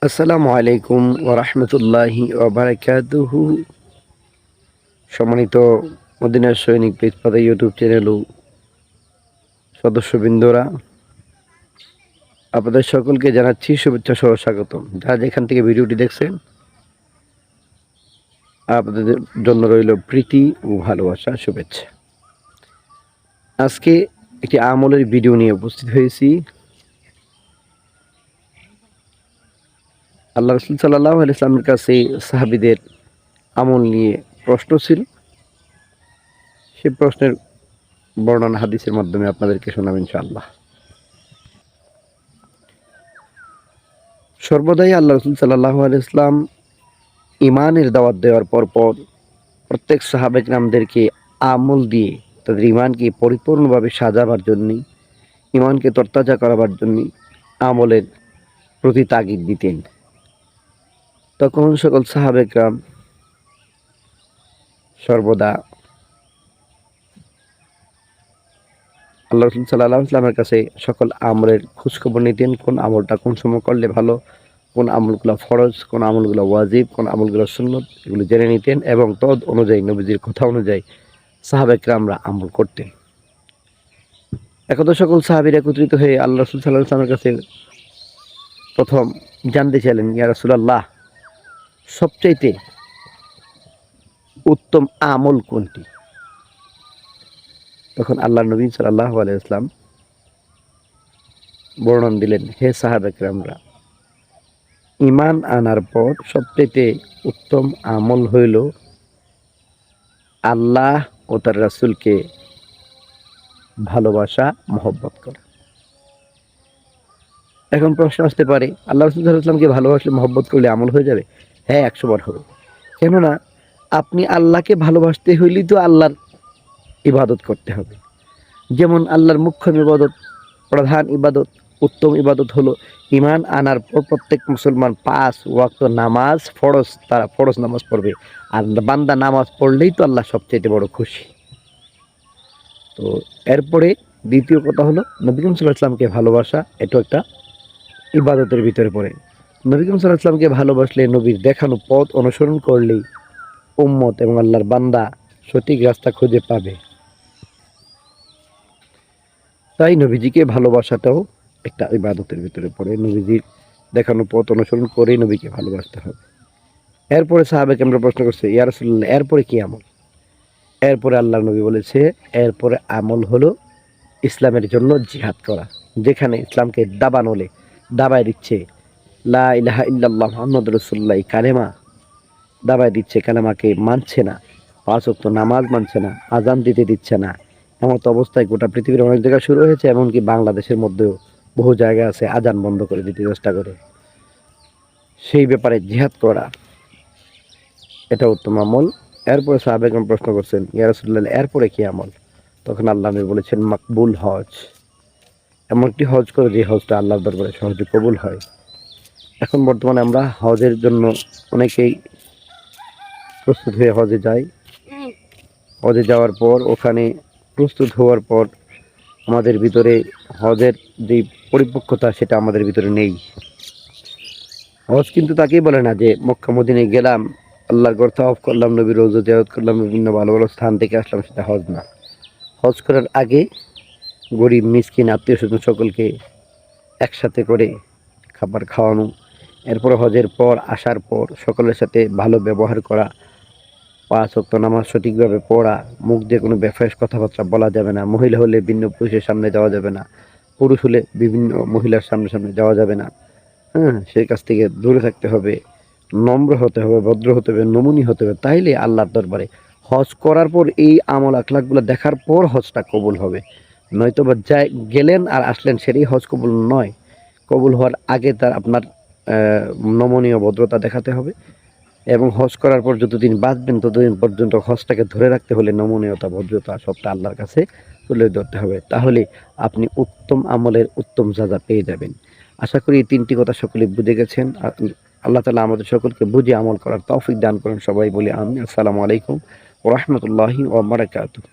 আসসালামু আলাইকুম ওয়া রাহমাতুল্লাহি ওয়া বারাকাতুহু। সম্মানিত মদিনার সৈনিক পেজ পাতা ইউটিউব চ্যানেল ও সদস্যবৃন্দরা, আপনাদের সকলকে জানাচ্ছি শুভেচ্ছা সহ স্বাগতম। যারা যেখান থেকে ভিডিওটি দেখছেন, আপনাদের জন্য রইল প্রীতি ও ভালোবাসা, শুভেচ্ছা। আজকে একটি আমলের ভিডিও নিয়ে উপস্থিত হয়েছি। আল্লাহ রাসূল সাল্লাল্লাহু আলাইহি ওয়াসাল্লামের কাছে সাহাবীদের আমল নিয়ে প্রশ্ন ছিল। সেই প্রশ্নের বর্ণনা হাদিসের মাধ্যমে আপনাদেরকে শোনাব ইনশাআল্লাহ। সর্বদাই আল্লাহ রাসূল সাল্লাল্লাহু আলাইহি ওয়াসাল্লাম ঈমানের দাওয়াত দেওয়ার পর প্রত্যেক সাহাবা কিরামদেরকে আমল দিয়ে তাদের ঈমানকে পরিপূর্ণভাবে সাজাবার জন্যে, ঈমানকে তরতাজা করাবার জন্যে আমলের প্রতি তাগিদ দিতেন। তখন সকল সাহাবা কিরাম সর্বদা আল্লাহ রাসূল সাল্লাল্লাহু আলাইহি ওয়াসাল্লামের কাছে সকল আমলের খোঁজখবর নিতেন। কোন আমলটা কোন সময় করলে ভালো, কোন আমলগুলো ফরজ, কোন আমলগুলো ওয়াজিব, কোন আমলগুলো সুন্নত, এগুলো জেনে নিতেন এবং তদ অনুযায়ী নবীজির কথা অনুযায়ী সাহাবা কিরামরা আমল করতেন। একদা সকল সাহাবীরা একত্রিত হয়ে আল্লাহ রাসূল সাল্লাল্লাহু আলাইহি ওয়াসাল্লামের কাছে প্রথম জানতে চাইলেন, ইয়া রাসূলুল্লাহ, সবচাইতে উত্তম আমল কোনটি? তখন আল্লাহ নবী সাল্লাল্লাহু আলাইহি ওয়াসাল্লাম বর্ণনা দিলেন, হে সাহাবা কিরামরা, ঈমান আনার পর সবচেয়ে উত্তম আমল হইল আল্লাহ ও তার রাসূলকে ভালোবাসা, মহব্বত করা। এখন প্রশ্ন আসতে পারে, আল্লাহ রাসূল সাল্লাল্লাহু আলাইহি ওয়াসাল্লামকে ভালোবাসলে মহব্বত করলে আমল হয়ে যাবে? হ্যাঁ, 100 বার হবে। কেননা আপনি আল্লাহকে ভালোবাসতে হইলেই তো আল্লাহর ইবাদত করতে হবে। যেমন আল্লাহর মুখ্য ইবাদত, প্রধান ইবাদত, উত্তম ইবাদত হলো ঈমান আনার পর প্রত্যেক মুসলমান 5 ওয়াক্ত নামাজ ফরজ, তারা ফরজ নামাজ পড়বে। আর বান্দা নামাজ পড়লেই তো আল্লাহ সবচেয়ে বড় খুশি। তো এরপরে দ্বিতীয় কথা হলো নবী করিম সাল্লাল্লাহু আলাইহি ওয়াসাল্লামকে ভালোবাসা, এটাও একটা ইবাদতের ভিতরে পড়ে। নবী করিম সাল্লাল্লাহু আলাইহি ওয়াসাল্লামকে ভালোবাসলে, নবীর দেখানো পথ অনুসরণ করলেই উম্মত এবং আল্লাহর বান্দা সঠিক রাস্তা খুঁজে পাবে। তাই নবীজিকে ভালোবাসাটাও একটা ইবাদতের ভিতরে পড়ে। নবীজির দেখানো পথ অনুসরণ করেই নবীকে ভালোবাসতে হবে। এরপরে সাহাবা কিরামরা প্রশ্ন করছে, ইয়া রাসূলুল্লাহ, এরপরে কি আমল? এরপরে আল্লাহর নবী বলেছে, এরপরে আমল হলো ইসলামের জন্য জিহাদ করা। যেখানে ইসলামকে দাবায় দিচ্ছে, লা ইলাহা ইল্লাল্লাহ মুহাম্মাদুর রাসূলুল্লাহ কালেমা দাবায় দিচ্ছে, কালেমাকে মানছে না, 5 ওয়াক্ত নামাজ মানছে না, আযান দিতে দিচ্ছে না। এমত অবস্থায় গোটা পৃথিবীর অনেক জায়গায় শুরু হয়েছে, এমনকি বাংলাদেশের মধ্যেও বহু জায়গা আছে আযান বন্ধ করে দিতে চেষ্টা করে। সেই ব্যাপারে জিহাদ করা, এটা উত্তম আমল। এরপরে সাহাবা কিরাম প্রশ্ন করছেন, ইয়া রাসূলুল্লাহ, এরপরে কি আমল? তখন আল্লাহ নবী বলেছেন, মাকবুল হজ। এমন একটি হজ করো যে হজটা আল্লাহর দরবারে সহজে কবুল হয়। এখন বর্তমানে আমরা হজের জন্য অনেকেই প্রস্তুত হয়ে হজে যাই। হজে যাওয়ার পর, ওখানে প্রস্তুত হওয়ার পর আমাদের ভিতরে হজের যে পরিপক্কতা, সেটা আমাদের ভিতরে নেই। হজ কিন্তু তাকেই বলে না যে মক্কা মদিনায় গেলাম, আল্লাহর ঘর তাওয়াফ করলাম, নবীর রওজা জিয়ারত করলাম, বিভিন্ন ভালো ভালো স্থান থেকে আসলাম, সেটা হজ না। হজ করার আগে গরিব মিসকিন আত্মীয় স্বজন সকলকে একসাথে করে খাবার খাওয়ানো, এরপর হজের পর আসার পর সকলের সাথে ভালো ব্যবহার করা, 5 ওয়াক্ত নামাজ সঠিকভাবে পড়া, মুখ দিয়ে কোনো বেফাঁস কথাবার্তা বলা যাবে না। মহিলা হলে ভিন্ন পুরুষের সামনে যাওয়া যাবে না, পুরুষ হলে বিভিন্ন মহিলার সামনে যাওয়া যাবে না। হ্যাঁ, সেই কাছ থেকে দূরে থাকতে হবে, নম্র হতে হবে, ভদ্র হতে হবে, নমনীয় হতে হবে। তাইলে আল্লাহর দরবারে হজ করার পর এই আমল আখলাকগুলো দেখার পর হজটা কবুল হবে। নয়তো বা গেলেন আর আসলেন, সেটাই হজ কবুল নয়। কবুল হওয়ার আগে তার আপনার নমনীয় ভদ্রতা দেখাতে হবে, এবং হজ করার পর যতদিন বাঁচবেন ততদিন পর্যন্ত হজটাকে ধরে রাখতে হলে নমনীয়তা, ভদ্রতা সবটা আল্লাহর কাছে তুলে ধরতে হবে। তাহলে আপনি উত্তম আমলের উত্তম সাজা পেয়ে যাবেন। আশা করি এই 3টি কথা সকলে বুঝে গেছেন। আল্লাহ তাআলা আমাদের সকলকে বুঝে আমল করার তৌফিক দান করেন। সবাই বলি আমিন। আসসালামু আলাইকুম ওয়া রাহমাতুল্লাহি ওয়া বারাকাতুহু।